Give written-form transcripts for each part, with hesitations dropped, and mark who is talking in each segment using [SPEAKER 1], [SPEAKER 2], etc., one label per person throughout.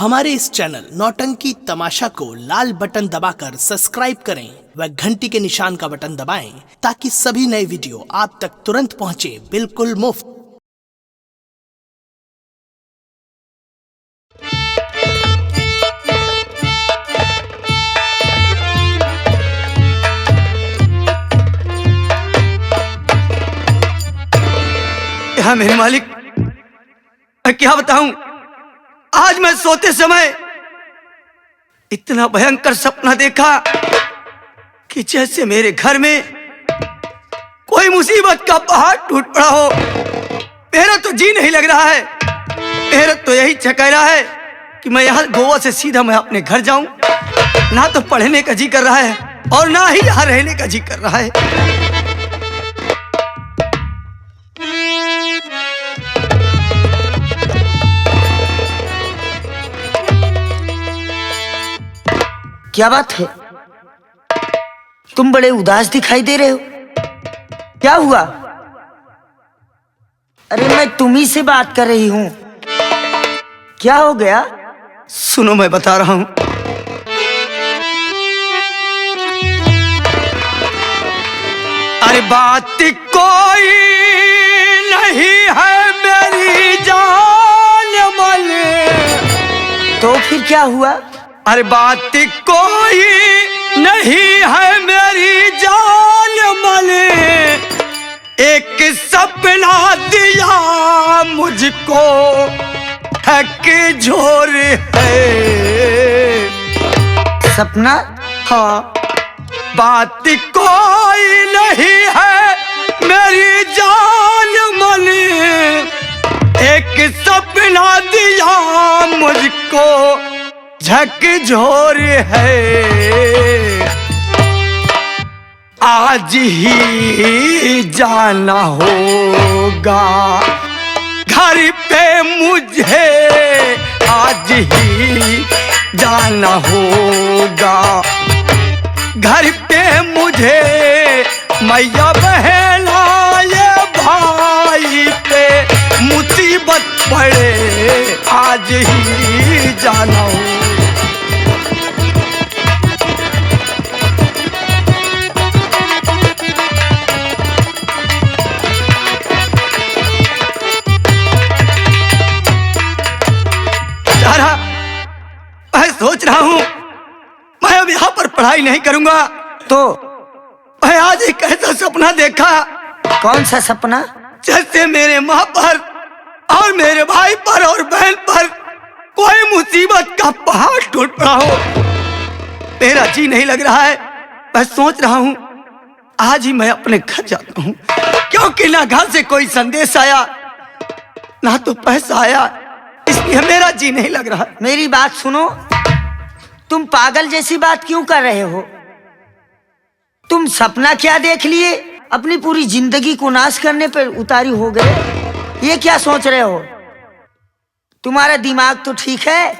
[SPEAKER 1] हमारे इस चैनल नौटंकी तमाशा को लाल बटन दबाकर सब्सक्राइब करें व घंटी के निशान का बटन दबाएं ताकि सभी नए वीडियो आप तक तुरंत पहुंचे बिल्कुल मुफ्त।
[SPEAKER 2] हाँ मेरे मालिक, मैं क्या बताऊं, आज मैं सोते समय इतना भयंकर सपना देखा कि जैसे मेरे घर में कोई मुसीबत का पहाड़ टूट पड़ा हो। मेरा तो जी नहीं लग रहा है, मेरा तो यही कह रहा है कि मैं यहाँ गोवा से सीधा मैं अपने घर जाऊं। ना तो पढ़ने का जी कर रहा है और ना ही यहाँ रहने का जी कर रहा है।
[SPEAKER 3] क्या बात है, तुम बड़े उदास दिखाई दे रहे हो, क्या हुआ? अरे मैं तुम्ही से बात कर रही हूं, क्या हो गया?
[SPEAKER 2] सुनो मैं बता रहा हूं। अरे बात कोई नहीं है मेरी जान मन।
[SPEAKER 3] तो फिर क्या हुआ?
[SPEAKER 2] अरे बात कोई नहीं है मेरी जान मन, एक सपना दिया मुझको हक झोर है।
[SPEAKER 3] सपना?
[SPEAKER 2] हाँ, बात कोई नहीं है मेरी जान मन, एक सपना दिया मुझको झकझोर है। आज ही जाना होगा घर पे मुझे, आज ही जाना होगा घर पे मुझे। मैया बहना ये भाई पे मुसीबत पड़े, आज ही जाना होगा। मैं सोच रहा हूं मैं अब यहाँ पर पढ़ाई नहीं करूंगा।
[SPEAKER 3] तो
[SPEAKER 2] मैं आज एक ऐसा सपना देखा।
[SPEAKER 3] कौन सा सपना?
[SPEAKER 2] जैसे मेरे माँ पर और मेरे भाई पर और बहन पर कोई मुसीबत का पहाड़ टूट पड़ा हो। मेरा जी नहीं लग रहा है। मैं सोच रहा हूँ आज ही मैं अपने घर जाता हूँ, क्योंकि ना घर से कोई संदेश आया ना तो पैसा आया, इसलिए मेरा जी नहीं लग रहा।
[SPEAKER 3] मेरी बात सुनो, तुम पागल जैसी बात क्यों कर रहे हो? तुम सपना क्या देख लिए, अपनी पूरी जिंदगी को नाश करने पर उतारी हो गए। ये क्या सोच रहे हो? तुम्हारा दिमाग तो ठीक है?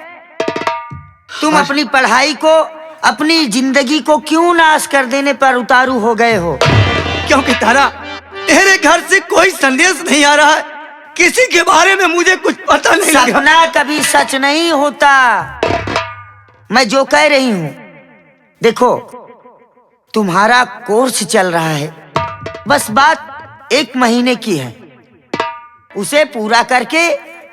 [SPEAKER 3] तुम अपनी पढ़ाई को, अपनी जिंदगी को क्यों नाश कर देने पर उतारू हो गए हो?
[SPEAKER 2] क्योंकि तारा, तेरे घर से कोई संदेश नहीं आ रहा है, किसी के बारे में मुझे कुछ पता नहीं लगा।
[SPEAKER 3] सपना कभी सच नहीं होता। मैं जो कह रही हूं, देखो तुम्हारा कोर्स चल रहा है, बस बात 1 महीने की है, उसे पूरा करके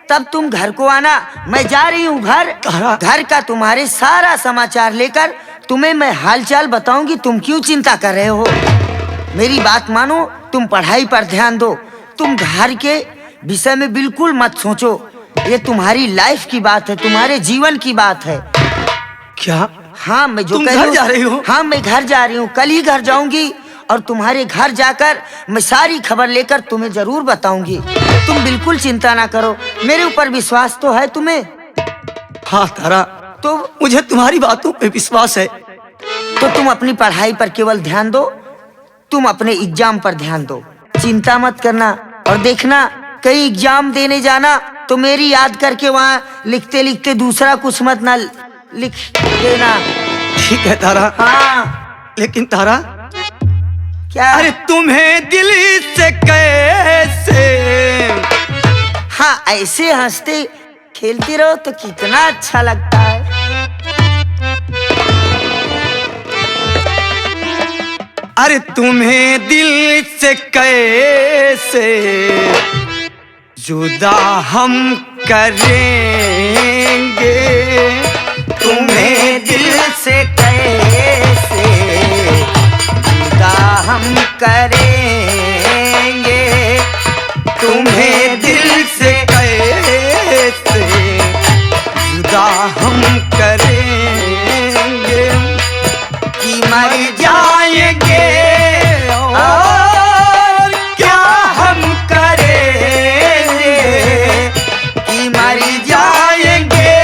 [SPEAKER 3] तब तुम घर को आना। मैं जा रही हूँ घर का तुम्हारे सारा समाचार लेकर तुम्हें मैं हालचाल बताऊंगी। तुम क्यों चिंता कर रहे हो? मेरी बात मानो, तुम पढ़ाई पर ध्यान दो, तुम घर के विषय में बिल्कुल मत सोचो। ये तुम्हारी लाइफ की बात है, तुम्हारे जीवन की बात है।
[SPEAKER 2] क्या?
[SPEAKER 3] हाँ, मैं जो
[SPEAKER 2] तुम
[SPEAKER 3] कह
[SPEAKER 2] घर जा रही हो?
[SPEAKER 3] हाँ, मैं घर जा रही हूँ, कल ही घर जाऊंगी और तुम्हारे घर जाकर मैं सारी खबर लेकर तुम्हें जरूर बताऊंगी। तुम बिल्कुल चिंता ना करो, मेरे ऊपर विश्वास तो है तुम्हें?
[SPEAKER 2] हाँ तारा,
[SPEAKER 3] तो
[SPEAKER 2] मुझे तुम्हारी बातों पे विश्वास है।
[SPEAKER 3] तो तुम अपनी पढ़ाई पर केवल ध्यान दो, तुम अपने एग्जाम पर ध्यान दो, चिंता मत करना। और देखना, कहीं एग्जाम देने जाना तो मेरी याद करके वहाँ लिखते लिखते दूसरा कुछ मत ना लिख देना।
[SPEAKER 2] ठीक है तारा।
[SPEAKER 3] हाँ।
[SPEAKER 2] लेकिन तारा,
[SPEAKER 3] क्या?
[SPEAKER 2] अरे तुम्हें दिल से कैसे?
[SPEAKER 3] हाँ, ऐसे हंसते खेलती रहो तो कितना अच्छा लगता है।
[SPEAKER 2] अरे तुम्हें दिल से कैसे जुदा हम करेंगे,
[SPEAKER 3] तुम्हें दिल से कैसे जुदा हम करेंगे,
[SPEAKER 2] तुम्हें दिल से कैसे जुदा हम करेंगे,
[SPEAKER 3] कि मर
[SPEAKER 2] जाएंगे और क्या हम करेंगे,
[SPEAKER 3] कि मर
[SPEAKER 2] जाएंगे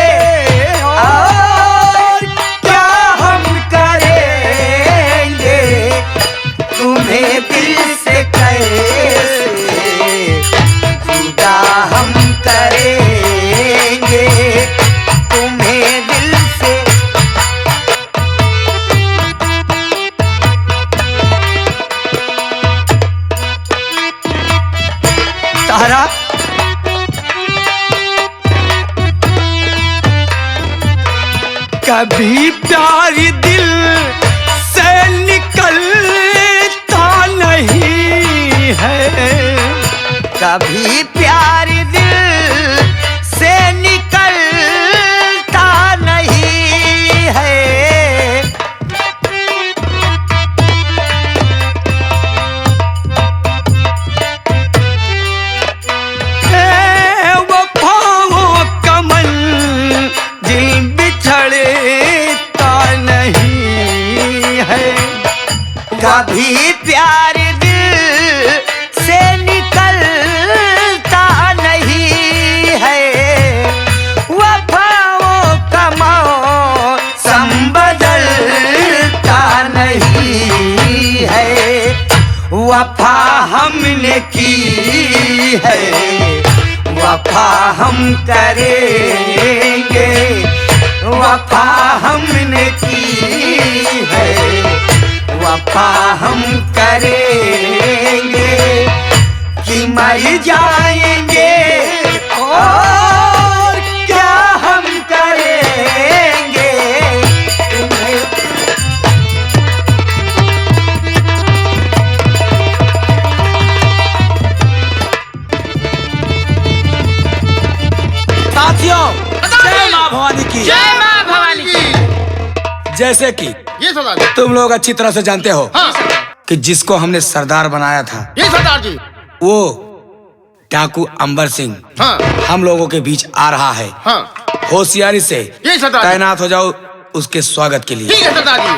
[SPEAKER 2] और क्या हम करेंगे,
[SPEAKER 3] तुम्हें दिल से कैसे जुदा हम करेंगे, तुम्हें दिल से।
[SPEAKER 2] तारा कभी प्यार दिल से निकलता नहीं है,
[SPEAKER 3] कभी प्यार दिल से निकलता नहीं है,
[SPEAKER 2] वफाओं का मंजिल बिछड़ता नहीं है,
[SPEAKER 3] कभी प्यार दिल से निकलता नहीं है, वफाओं का मौसम बदलता नहीं है, वफा हमने की है, वफा हम करेंगे, वफा हमने की है, वफा हम करेंगे, कि मर जाएंगे और क्या हम करेंगे, तुम्हें।
[SPEAKER 2] साथियों जय मां भवानी की।
[SPEAKER 4] जय मां भवानी की।
[SPEAKER 2] जैसे कि
[SPEAKER 4] ये सरदार जी।
[SPEAKER 2] तुम लोग अच्छी तरह से जानते हो
[SPEAKER 4] हाँ
[SPEAKER 2] कि जिसको हमने सरदार बनाया था
[SPEAKER 4] ये सरदार जी।
[SPEAKER 2] वो डाकू अंबर सिंह
[SPEAKER 4] हाँ
[SPEAKER 2] हम लोगों के बीच आ रहा है।
[SPEAKER 4] हाँ
[SPEAKER 2] होशियारी से
[SPEAKER 4] ये सरदार जी।
[SPEAKER 2] तैनात हो जाओ उसके स्वागत के लिए।
[SPEAKER 4] ठीक है सरदार जी।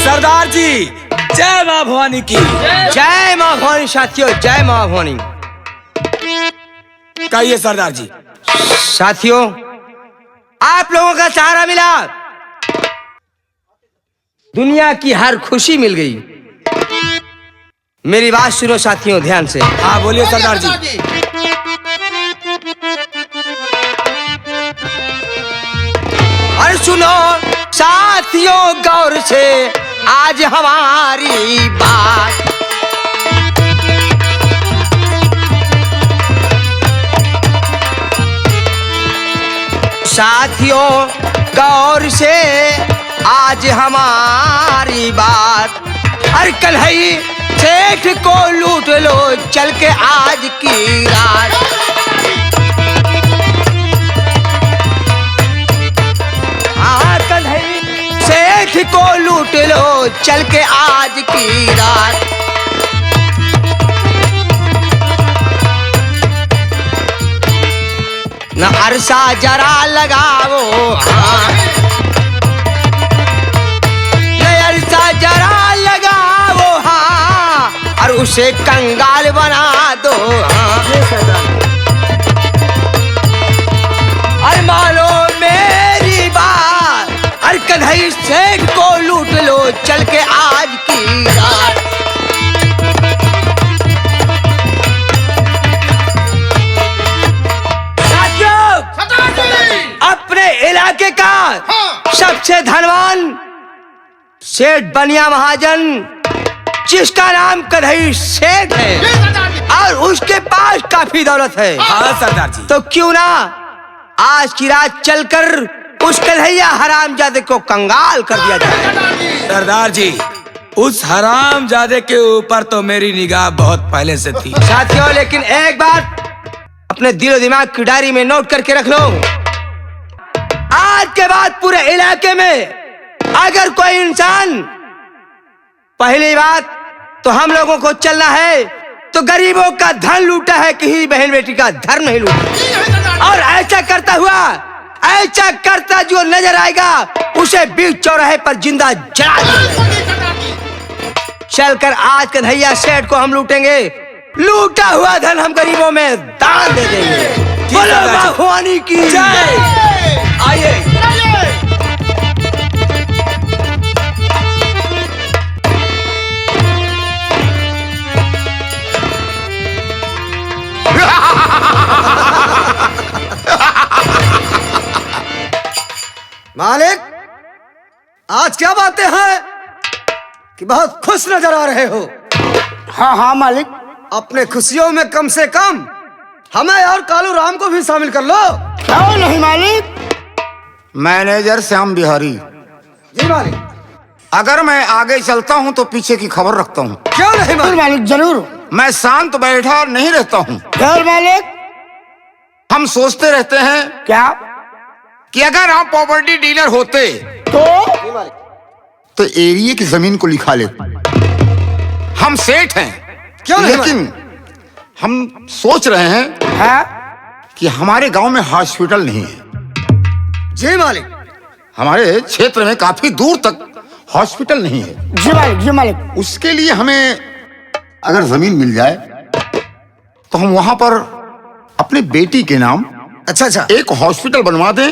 [SPEAKER 2] सरदार जी जय मां भवानी की।
[SPEAKER 3] जय मां भवानी साथियों, जय मां भवानी।
[SPEAKER 2] कहिए सरदार जी।
[SPEAKER 3] साथियों आप लोगों का सहारा मिला, दुनिया की हर खुशी मिल गई। मेरी बात सुनो साथियों ध्यान से।
[SPEAKER 2] हाँ बोलिए सरदार जी।
[SPEAKER 3] अरे सुनो साथियों गौर से आज हमारी बात, साथियों गौर से आज हमारी बात। अरे कन्हई सेठ को लूट लो चल के आज की रात। हाँ कन्हई सेठ को लूट लो चल के आज की रात। न अरसा जरा लगाओ, हाँ न अरसा जरा लगाओ, हाँ और उसे कंगाल बना दो, हाँ अरे मानो मेरी बात। अरे कन्हई सेठ को लूट लो चल के आज की रात। अपने इलाके का
[SPEAKER 4] हाँ।
[SPEAKER 3] सबसे धनवान सेठ बनिया महाजन
[SPEAKER 2] जिसका नाम कन्हई सेठ है
[SPEAKER 4] जी सरदार जी।
[SPEAKER 2] और उसके पास काफी दौलत है।
[SPEAKER 5] हाँ सरदार जी।
[SPEAKER 2] तो क्यों ना आज की रात चलकर उस कन्हैया हरामजादे को कंगाल कर दिया जाए।
[SPEAKER 5] सरदार जी, उस हरामजादे के ऊपर तो मेरी निगाह बहुत पहले से थी।
[SPEAKER 2] साथियों, लेकिन एक बात अपने दिलो दिमाग की डायरी में नोट करके रख लो, आज के बाद पूरे इलाके में अगर कोई इंसान, पहली बात तो हम लोगों को चलना है तो गरीबों का धन लूटा है कि ही बहन बेटी का धर्म नहीं लूटा, और ऐसा करता जो नजर आएगा उसे बीच चौराहे पर जिंदा जला देंगे। चलकर आज कन्हैया सेठ को हम लूटेंगे, लूटा हुआ धन हम गरीबों में दान दे देंगे। बोलो मां भवानी की जय। आइए।
[SPEAKER 6] मालिक, आज क्या बातें हैं कि बहुत खुश नजर आ रहे हो?
[SPEAKER 3] हाँ हाँ मालिक।
[SPEAKER 6] अपने खुशियों में कम से कम हमें और कालू राम को भी शामिल कर लो।
[SPEAKER 3] क्यों नहीं मालिक?
[SPEAKER 4] मैनेजर श्याम बिहारी,
[SPEAKER 6] जी मालिक।
[SPEAKER 4] अगर मैं आगे चलता हूँ तो पीछे की खबर रखता हूँ।
[SPEAKER 6] क्यों नहीं
[SPEAKER 3] जरूर
[SPEAKER 6] मालिक?
[SPEAKER 3] मालिक, जरूर।
[SPEAKER 4] मैं शांत बैठा नहीं रहता हूँ।
[SPEAKER 3] जरूर मालिक।
[SPEAKER 4] हम सोचते रहते हैं
[SPEAKER 3] क्या?
[SPEAKER 4] कि अगर हम प्रॉपर्टी डीलर होते तो एरिया की जमीन को लिखा लेते। हम सेठ हैं,
[SPEAKER 6] क्यों नहीं
[SPEAKER 4] लेकिन हम सोच रहे हैं
[SPEAKER 3] हाँ?
[SPEAKER 4] कि हमारे गांव में हॉस्पिटल नहीं है।
[SPEAKER 6] जी मालिक।
[SPEAKER 4] हमारे क्षेत्र में काफी दूर तक हॉस्पिटल नहीं है।
[SPEAKER 3] जी मालिक, जी मालिक।
[SPEAKER 4] उसके लिए हमें अगर जमीन मिल जाए तो हम वहां पर अपनी बेटी के नाम
[SPEAKER 6] अच्छा
[SPEAKER 4] एक हॉस्पिटल बनवा दें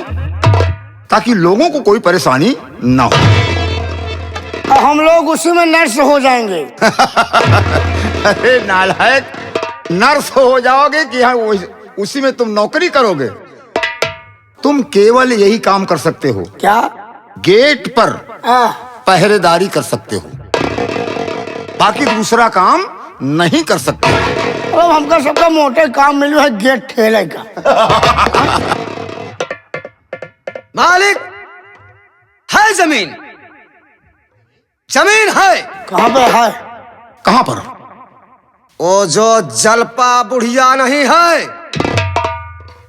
[SPEAKER 4] ताकि लोगों को कोई परेशानी ना हो।
[SPEAKER 3] और हम लोग उसी में नर्स हो जाएंगे।
[SPEAKER 4] अरे नालायक, नर्स हो जाओगे कि हाँ उसी में तुम नौकरी करोगे? तुम केवल यही काम कर सकते हो,
[SPEAKER 3] क्या?
[SPEAKER 4] गेट पर
[SPEAKER 3] हाँ।
[SPEAKER 4] पहरेदारी कर सकते हो, बाकी दूसरा काम नहीं कर सकते।
[SPEAKER 3] अब हमका सबका मोटे काम मिलो है गेट ठेले का।
[SPEAKER 6] मालिक, है जमीन, जमीन है।
[SPEAKER 3] कहाँ पे है?
[SPEAKER 4] कहां पर?
[SPEAKER 6] वो जो जलपा बुढ़िया नहीं है?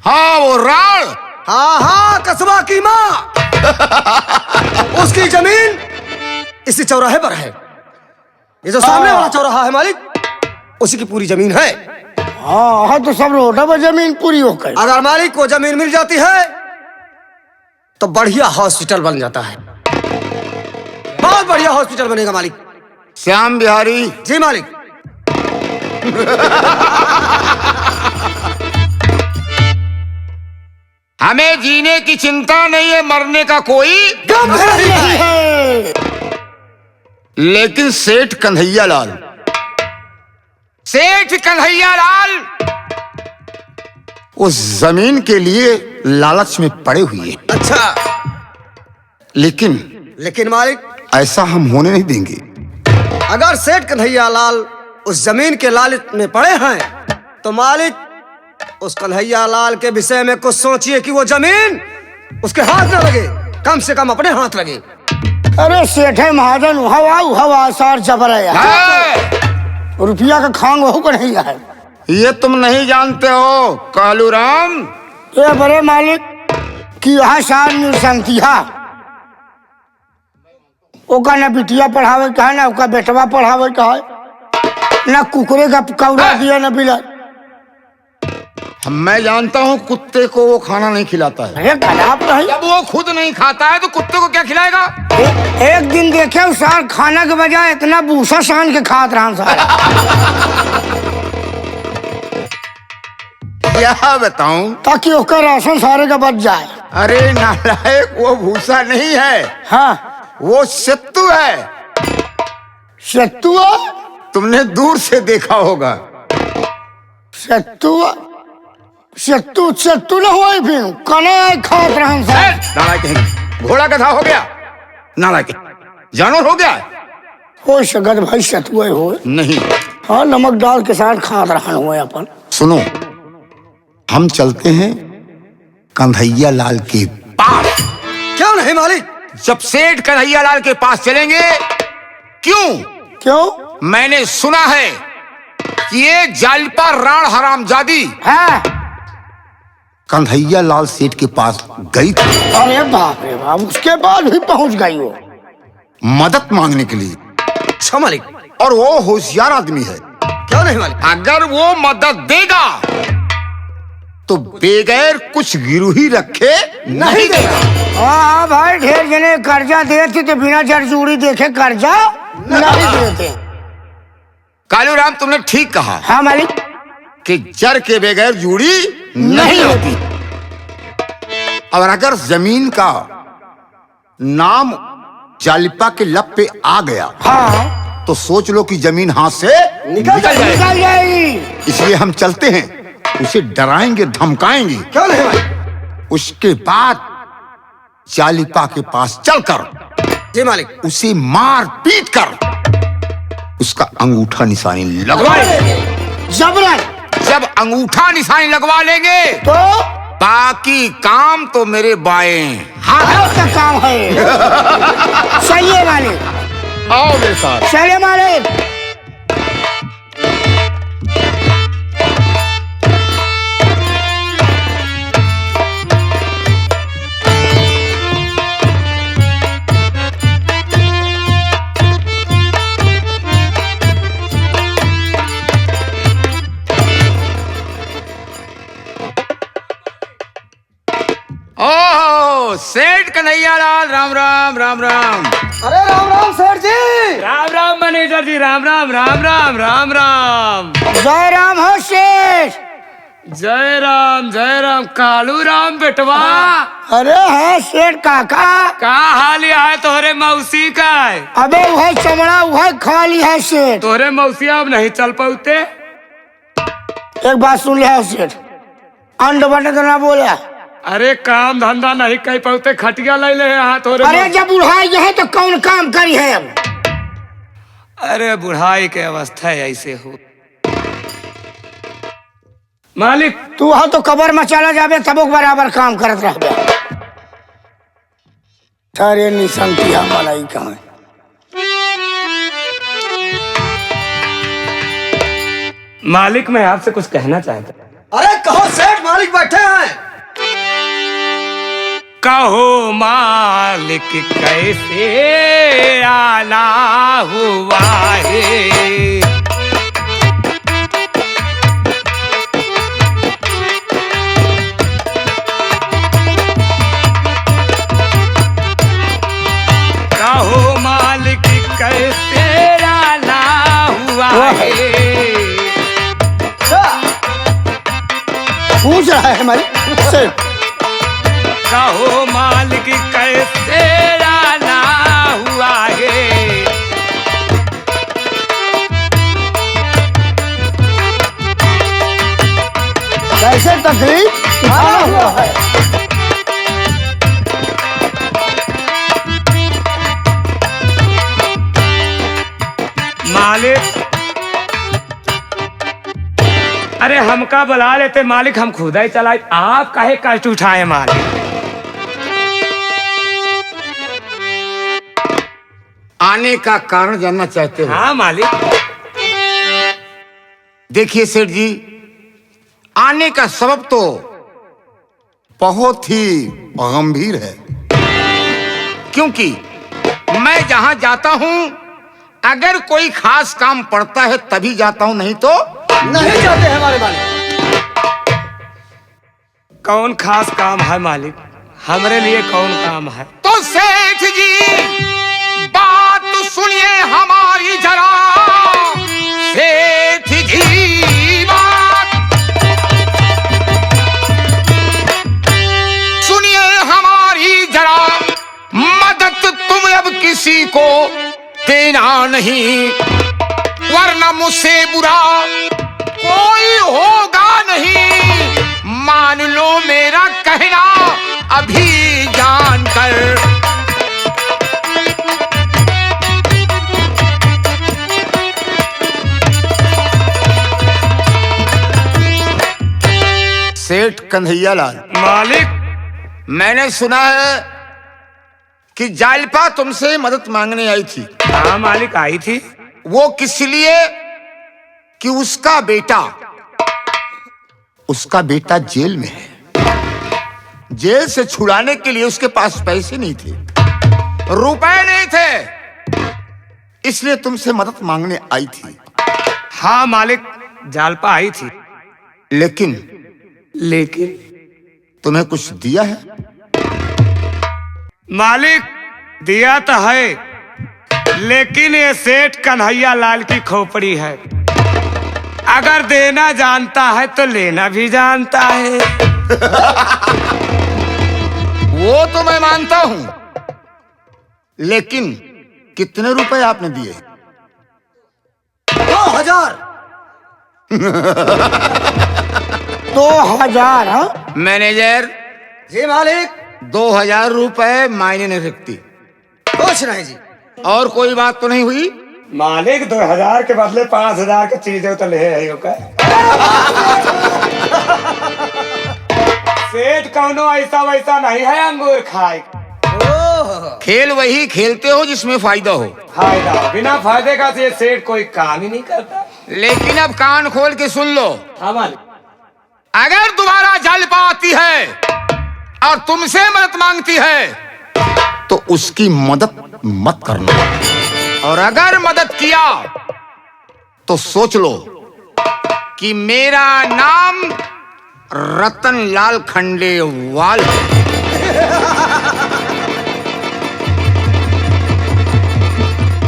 [SPEAKER 4] हाँ, वो राण।
[SPEAKER 6] हाँ हाँ, कस्बा की माँ। उसकी जमीन इसी चौराहे पर है। ये जो सामने वाला चौराहा है मालिक, उसी की पूरी जमीन है।
[SPEAKER 3] हाँ हाँ, तो सब रोड पर जमीन पूरी हो गई।
[SPEAKER 6] अगर मालिक को जमीन मिल जाती है तो बढ़िया हॉस्पिटल बन जाता है। बहुत बढ़िया हॉस्पिटल बनेगा मालिक।
[SPEAKER 4] श्याम बिहारी,
[SPEAKER 6] जी मालिक।
[SPEAKER 4] हमें जीने की चिंता नहीं है, मरने का कोई,
[SPEAKER 3] नहीं है।
[SPEAKER 4] लेकिन सेठ कन्हैया लाल उस जमीन के लिए लालच में पड़े हुए हैं।
[SPEAKER 6] अच्छा,
[SPEAKER 4] लेकिन
[SPEAKER 6] मालिक,
[SPEAKER 4] ऐसा हम होने नहीं देंगे।
[SPEAKER 6] अगर सेठ कन्हैया लाल उस जमीन के लालच में पड़े हैं तो मालिक उस कन्हैया लाल के विषय में कुछ सोचिए कि वो जमीन उसके हाथ न लगे, कम से कम अपने हाथ लगे।
[SPEAKER 3] अरे सेठे महाजन, हवा सार जबर है। रुपया का खांग वहू को नहीं है।
[SPEAKER 4] ये तुम नहीं जानते हो कालू राम।
[SPEAKER 3] ये बड़े मालिक की यहाँ सार निसंतिहा ओका न बिटिया पढ़ावे का है, ना ओका बेटवा पढ़ावे का है, ना कुकरे का कौड़ा दिया न बिला।
[SPEAKER 4] मैं जानता हूँ कुत्ते को वो खाना नहीं खिलाता है।
[SPEAKER 3] अरे खराब नहीं।
[SPEAKER 4] जब वो खुद नहीं खाता है तो कुत्ते को क्या खिलाएगा?
[SPEAKER 3] एक दिन देखे उस सार खाना के बजाय इतना भूसा सान के खात रहा सार।
[SPEAKER 4] क्या बताऊं?
[SPEAKER 3] ताकि उसका राशन सारे का बच जाए।
[SPEAKER 4] अरे नालायक, वो भूसा नहीं है।
[SPEAKER 3] हाँ,
[SPEAKER 4] वो सत्तू है।
[SPEAKER 3] सत्तू?
[SPEAKER 4] तुमने दूर से देखा होगा।
[SPEAKER 3] सत्तू सत्तू सत्तू न हुआ फिर कने खात रहा सार।
[SPEAKER 4] नालायक कहीं घोड़ा गधा हो गया, नालायक जानवर हो गया।
[SPEAKER 7] हो शकत भाई सतुए हो।
[SPEAKER 4] नहीं।
[SPEAKER 7] हाँ नमक डाल के साथ खाद रहन हुए अपन।
[SPEAKER 4] सुनो, हम चलते हैं कन्हैया लाल के पास।
[SPEAKER 6] क्यों नहीं मालिक?
[SPEAKER 4] जब सेठ कन्हैया लाल के पास चलेंगे, क्यों?
[SPEAKER 7] क्यों?
[SPEAKER 4] मैंने सुना है कि ये जालिपा राण हरामजादी
[SPEAKER 7] है।
[SPEAKER 4] कन्हैया लाल सेठ के पास गई थी।
[SPEAKER 7] अरे बाप रे बाप, उसके बाद भी पहुंच गई वो
[SPEAKER 4] मदद मांगने के लिए।
[SPEAKER 6] अच्छा मालिक।
[SPEAKER 4] और वो होशियार आदमी है।
[SPEAKER 6] क्यों नहीं मालिक?
[SPEAKER 4] अगर वो मदद देगा तो बगैर कुछ गिरवी रखे नहीं देगा।
[SPEAKER 7] हाँ भाई, ढेर जने कर्जा देते तो बिना जरजूरी देखे कर्जा नहीं देते।
[SPEAKER 4] कालूराम, तुमने ठीक कहा।
[SPEAKER 7] हाँ मालिक।
[SPEAKER 4] कि जर के बगैर जूड़ी नहीं होती। और अगर जमीन का नाम जालिपा के लब पे आ गया,
[SPEAKER 7] हाँ,
[SPEAKER 4] तो सोच लो कि जमीन हाथ से निकल
[SPEAKER 7] जाएगी।
[SPEAKER 4] इसलिए हम चलते हैं, उसे डराएंगे, धमकाएंगे।
[SPEAKER 6] क्यों नहीं मालिक?
[SPEAKER 4] उसके बाद जालिपा के पास चलकर
[SPEAKER 6] जी मालिक।
[SPEAKER 4] उसे मार पीट कर उसका अंगूठा निशानी लगवाएंगे।
[SPEAKER 7] जबरन।
[SPEAKER 4] जब अंगूठा निशानी लगवा लेंगे
[SPEAKER 7] तो
[SPEAKER 4] बाकी काम तो मेरे बाएं हाथ
[SPEAKER 7] का काम है। सही है मालिक।
[SPEAKER 4] आओ मेरे साथ।
[SPEAKER 7] चलिए मालिक।
[SPEAKER 4] ओह, सेठ कन्हैया लाल, राम राम राम राम।
[SPEAKER 6] अरे राम राम सेठ जी।
[SPEAKER 5] राम राम मैनेजर जी, राम राम राम राम राम राम।
[SPEAKER 7] जय राम हो शेष।
[SPEAKER 5] जय राम कालू राम बेटवा।
[SPEAKER 7] अरे है सेठ काका।
[SPEAKER 5] का हालिया है तोहरे मौसी का?
[SPEAKER 7] अबे वह चमड़ा वह खाली है सेठ।
[SPEAKER 5] तोहरे मौसिया अब नहीं चल पाते।
[SPEAKER 7] एक बात सुन लिया सेठ, अंड बटे तो ना बोला।
[SPEAKER 5] अरे काम धंधा नहीं कह पाते, खटिया ले ले यहाँ तोरे।
[SPEAKER 7] अरे जब बुढ़ाई है तो कौन काम करी है अब?
[SPEAKER 5] अरे बुढ़ाई के अवस्था ऐसे हो। मालिक
[SPEAKER 7] तू हाँ तो कबर में चला जाबे तब बराबर काम करत रहबे। अरे निसंतिया मलाई कहाँ?
[SPEAKER 5] मालिक मैं आपसे कुछ कहना चाहता।
[SPEAKER 6] अरे कहो सेठ, मालिक बैठे हैं।
[SPEAKER 5] कहो मालिक कैसे आना हुआ है? कहो मालिक कैसे आना हुआ है?
[SPEAKER 7] पूछ रहा है मालिक से।
[SPEAKER 5] कहो मालिक कैसे आना हुआ है?
[SPEAKER 7] कैसे तकलीफ उठाना हुआ है?
[SPEAKER 5] मालिक अरे हमका बुला लेते मालिक, हम खुदा ही चलाए। आप काहे कष्ट उठाए मालिक?
[SPEAKER 4] आने का कारण जानना चाहते हो?
[SPEAKER 5] हाँ मालिक।
[SPEAKER 4] देखिए सेठ जी, आने का सबब तो बहुत ही गंभीर है। क्योंकि मैं जहां जाता हूं, अगर कोई खास काम पड़ता है तभी जाता हूं, नहीं तो
[SPEAKER 6] नहीं जाते हमारे मालिक।
[SPEAKER 5] कौन खास काम है मालिक? हमरे लिए कौन काम है?
[SPEAKER 4] तो सेठ जी बात सुनिए हमारी जरा। सेठ जी बात सुनिए हमारी जरा। मदद तुम अब किसी को देना नहीं, वरना मुझसे बुरा कोई होगा नहीं। मान लो मेरा कहना अभी जानकर। सेठ कन्हैया लाल,
[SPEAKER 5] मालिक।
[SPEAKER 4] मैंने सुना है कि जालपा तुमसे मदद मांगने आई थी।
[SPEAKER 5] हाँ मालिक, आई थी।
[SPEAKER 4] वो किस लिए? कि उसका बेटा जेल में है। जेल से छुड़ाने के लिए उसके पास पैसे नहीं थे, रुपए नहीं थे, इसलिए तुमसे मदद मांगने आई थी।
[SPEAKER 5] हाँ मालिक, जालपा आई थी।
[SPEAKER 4] लेकिन तुम्हें कुछ दिया है?
[SPEAKER 5] मालिक, दिया तो है, लेकिन ये सेठ कन्हैया लाल की खोपड़ी है। अगर देना जानता है तो लेना भी जानता है।
[SPEAKER 4] वो तो मैं मानता हूं, लेकिन कितने रुपए आपने दिए?
[SPEAKER 6] 2000।
[SPEAKER 7] 2000? हाँ
[SPEAKER 4] मैनेजर,
[SPEAKER 6] जी मालिक।
[SPEAKER 4] 2000 रुपए मायने नहीं रखती।
[SPEAKER 6] कुछ नहीं जी।
[SPEAKER 4] और कोई बात तो नहीं हुई?
[SPEAKER 5] मालिक, 2000 के बदले 5000 की चीजें तो ले आई हो। सेठ कौनो ऐसा वैसा नहीं है अंगूर खाए।
[SPEAKER 4] खेल वही खेलते हो जिसमें फायदा हो।
[SPEAKER 5] फायदा, बिना फायदे का तो ये सेठ कोई काम ही नहीं करता।
[SPEAKER 4] लेकिन अब कान खोल के सुन लो,
[SPEAKER 5] हाँ मालिक।
[SPEAKER 4] अगर दोबारा जालपा आती है और तुमसे मदद मांगती है तो उसकी मदद मत करना, और अगर मदद किया तो सोच लो कि मेरा नाम रतन लाल खंडेवाल है।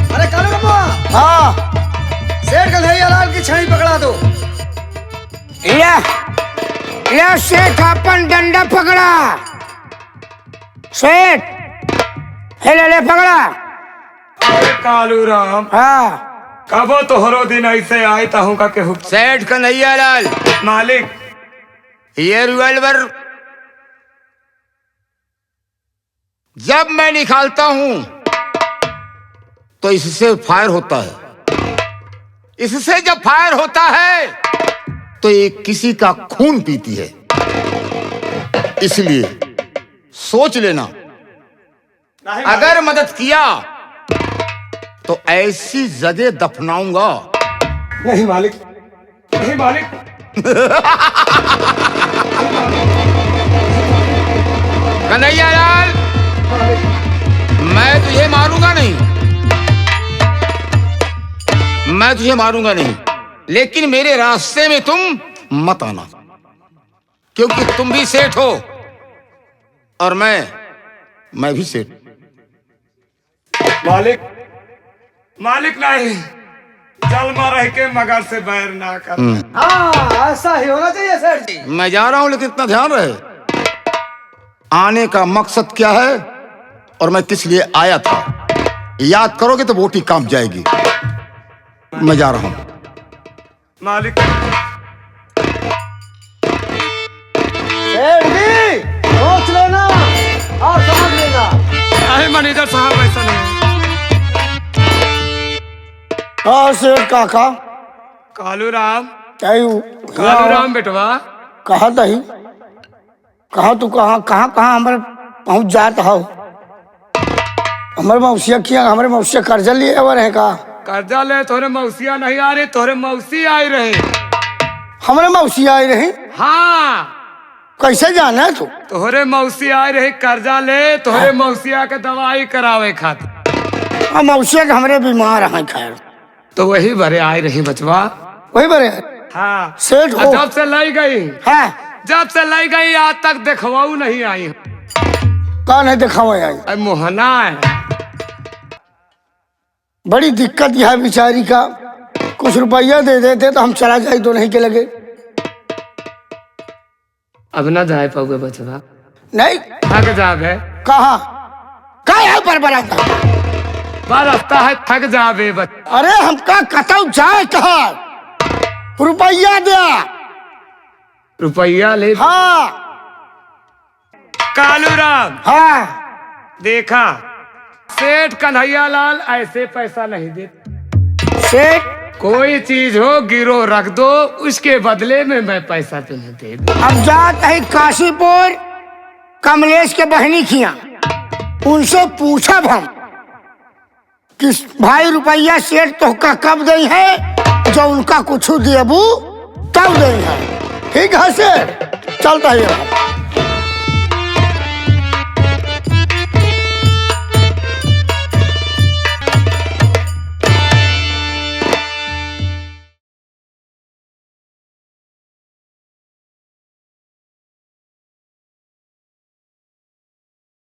[SPEAKER 6] अरे कालू रब्बा,
[SPEAKER 7] हाँ।
[SPEAKER 6] सेठ कन्हैया लाल की छड़ी पकड़ा दो।
[SPEAKER 7] ये सेठ अपन डंडा पकड़ा। सेठ ले पकड़ा।
[SPEAKER 5] अरे कालू राम,
[SPEAKER 7] हाँ
[SPEAKER 5] कबो तोहरो दिन ऐसे आए ताहू का केहू।
[SPEAKER 4] सेठ कन्हैया लाल,
[SPEAKER 5] मालिक,
[SPEAKER 4] ये रिवॉल्वर जब मैं निकालता हूं तो इससे फायर होता है। इससे जब फायर होता है तो ये किसी का खून पीती है। इसलिए सोच लेना, अगर मदद किया तो ऐसी जगह दफनाऊंगा।
[SPEAKER 5] नहीं मालिक, नहीं मालिक।
[SPEAKER 4] कन्हैया लाल, मैं तुझे मारूंगा नहीं, मैं तुझे मारूंगा नहीं, लेकिन मेरे रास्ते में तुम मत आना, क्योंकि तुम भी सेठ हो और मैं भी सेठ।
[SPEAKER 5] मालिक, मालिक नहीं, जलमा रह के मगर से बैर ना कर।
[SPEAKER 6] हाँ, ऐसा ही होना चाहिए सेठ जी।
[SPEAKER 4] मैं जा रहा हूं, लेकिन इतना ध्यान रहे, आने का मकसद क्या है और मैं किस लिए आया था, याद करोगे तो वोटी काम जाएगी। मैं जा रहा हूं।
[SPEAKER 5] मालिक,
[SPEAKER 6] सेठ जी, सोच लेना और समझ लेना।
[SPEAKER 5] नहीं मैनेजर साहब, ऐसा नहीं।
[SPEAKER 7] हाँ सेठ काका,
[SPEAKER 5] कालू राम,
[SPEAKER 7] क्या
[SPEAKER 5] कालू राम बेटवा,
[SPEAKER 7] कहा दही, कहा तू कहाँ कहाँ कहाँ हमारे पहुँच जात हो। हमारे मौसिया किया, हमारे मौसिया कर्जा लिए हुए है का।
[SPEAKER 5] कर्जा ले, तोरे मौसिया नहीं आ रही, तोरे मौसी आई रहे।
[SPEAKER 7] हमारे मौसिया आई रही,
[SPEAKER 5] हाँ,
[SPEAKER 7] कैसे जाना है तू।
[SPEAKER 5] तोहरे मौसी आई रही कर्जा ले, तोहरे मौसिया के दवाई करावे खातिर।
[SPEAKER 7] हम मौसिया के हमारे बीमार हैं, खैर
[SPEAKER 5] तो वही भरे आई रही बचवा।
[SPEAKER 7] वही बड़े
[SPEAKER 5] हाँ,
[SPEAKER 7] सेठ हो।
[SPEAKER 5] जब से लाई गई,
[SPEAKER 7] है
[SPEAKER 5] जब से लाई गई आज तक देखवाऊ नहीं आई।
[SPEAKER 7] कौन है दिखावा आई।
[SPEAKER 5] अब मोहना है।
[SPEAKER 7] बड़ी दिक्कत यह है बेचारी का, कुछ रुपया दे देते तो हम चला जाए तो नहीं के लगे।
[SPEAKER 5] अब ना जाए पाओगे बचवा,
[SPEAKER 7] नहीं
[SPEAKER 5] थक जावे।
[SPEAKER 7] कहाँ कहाँ है पर बराता।
[SPEAKER 5] रास्ता है, थक जावे बच।
[SPEAKER 7] अरे हमका कतौ जाए कहाँ, रुपया दिया।
[SPEAKER 5] रुपया ले।
[SPEAKER 7] हाँ
[SPEAKER 5] कालू राम,
[SPEAKER 7] हाँ
[SPEAKER 5] देखा सेठ कन्हैया लाल ऐसे पैसा नहीं दे।
[SPEAKER 7] सेठ
[SPEAKER 5] कोई चीज हो गिरो रख दो, उसके बदले में मैं पैसा तुम्हें दे दूं।
[SPEAKER 7] अब जात है काशीपुर कमलेश के बहनी खिया, उनसे पूछब हम कि भाई रुपया सेठ तो का कब दई है, जो उनका कुछ देबू तब दई है। ठीक है सेठ, चलता है।